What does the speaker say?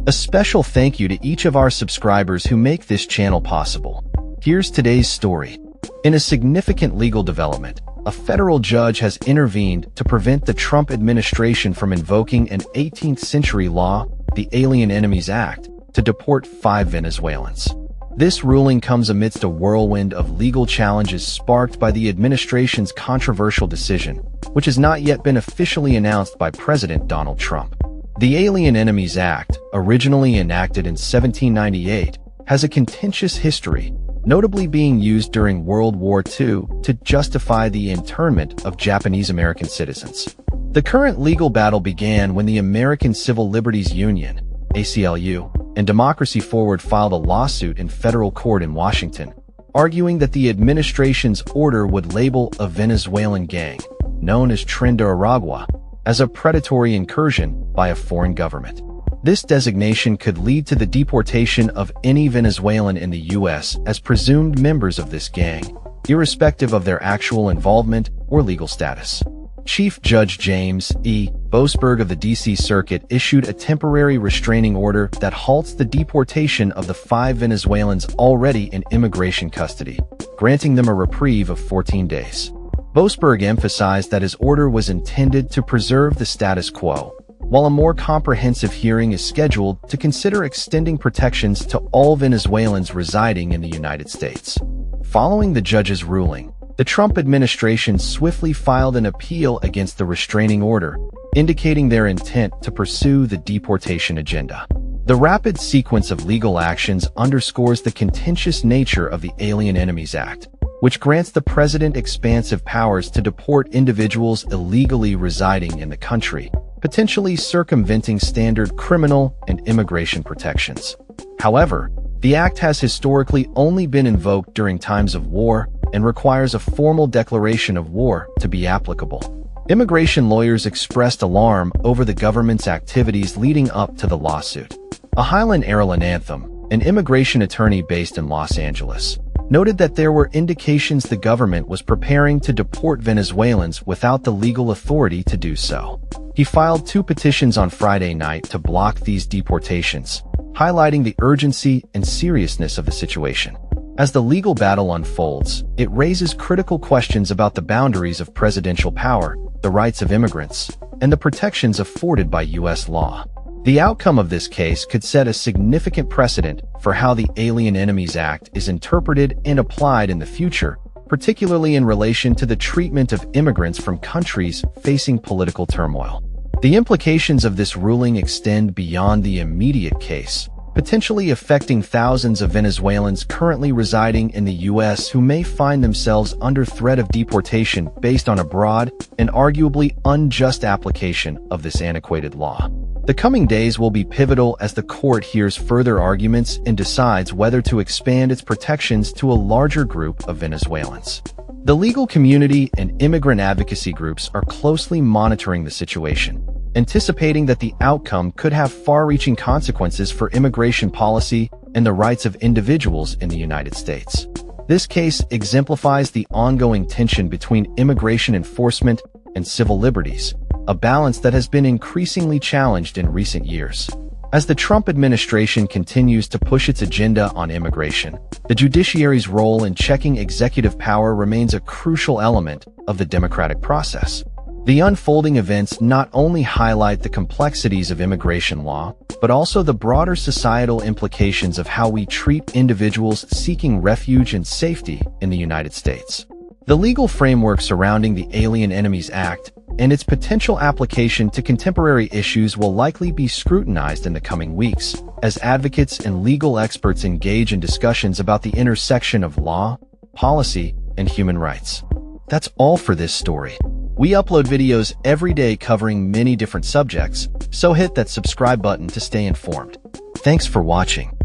A special thank you to each of our subscribers who make this channel possible. Here's today's story. In a significant legal development, a federal judge has intervened to prevent the Trump administration from invoking an 18th-century law, the Alien Enemies Act, to deport 5 Venezuelans. This ruling comes amidst a whirlwind of legal challenges sparked by the administration's controversial decision, which has not yet been officially announced by President Donald Trump. The Alien Enemies Act, originally enacted in 1798, has a contentious history, notably being used during World War II to justify the internment of Japanese-American citizens. The current legal battle began when the American Civil Liberties Union, ACLU, and Democracy Forward filed a lawsuit in federal court in Washington, arguing that the administration's order would label a Venezuelan gang, known as Tren de Aragua, as a predatory incursion by a foreign government. This designation could lead to the deportation of any Venezuelan in the U.S. as presumed members of this gang, irrespective of their actual involvement or legal status. Chief Judge James E. Boasberg of the D.C. Circuit issued a temporary restraining order that halts the deportation of the 5 Venezuelans already in immigration custody, granting them a reprieve of 14 days. Boasberg emphasized that his order was intended to preserve the status quo, while a more comprehensive hearing is scheduled to consider extending protections to all Venezuelans residing in the United States. Following the judge's ruling, the Trump administration swiftly filed an appeal against the restraining order, indicating their intent to pursue the deportation agenda. The rapid sequence of legal actions underscores the contentious nature of the Alien Enemies Act, which grants the president expansive powers to deport individuals illegally residing in the country, potentially circumventing standard criminal and immigration protections. However, the act has historically only been invoked during times of war and requires a formal declaration of war to be applicable. Immigration lawyers expressed alarm over the government's activities leading up to the lawsuit. A Highland Airline Anthem, an immigration attorney based in Los Angeles, noted that there were indications the government was preparing to deport Venezuelans without the legal authority to do so. He filed 2 petitions on Friday night to block these deportations, highlighting the urgency and seriousness of the situation. As the legal battle unfolds, it raises critical questions about the boundaries of presidential power, the rights of immigrants, and the protections afforded by U.S. law. The outcome of this case could set a significant precedent for how the Alien Enemies Act is interpreted and applied in the future, particularly in relation to the treatment of immigrants from countries facing political turmoil. The implications of this ruling extend beyond the immediate case, potentially affecting thousands of Venezuelans currently residing in the U.S. who may find themselves under threat of deportation based on a broad and arguably unjust application of this antiquated law. The coming days will be pivotal as the court hears further arguments and decides whether to expand its protections to a larger group of Venezuelans. The legal community and immigrant advocacy groups are closely monitoring the situation, anticipating that the outcome could have far-reaching consequences for immigration policy and the rights of individuals in the United States. This case exemplifies the ongoing tension between immigration enforcement and civil liberties, a balance that has been increasingly challenged in recent years. As the Trump administration continues to push its agenda on immigration, the judiciary's role in checking executive power remains a crucial element of the democratic process. The unfolding events not only highlight the complexities of immigration law, but also the broader societal implications of how we treat individuals seeking refuge and safety in the United States. The legal framework surrounding the Alien Enemies Act and its potential application to contemporary issues will likely be scrutinized in the coming weeks, as advocates and legal experts engage in discussions about the intersection of law, policy, and human rights. That's all for this story. We upload videos every day covering many different subjects, so hit that subscribe button to stay informed. Thanks for watching.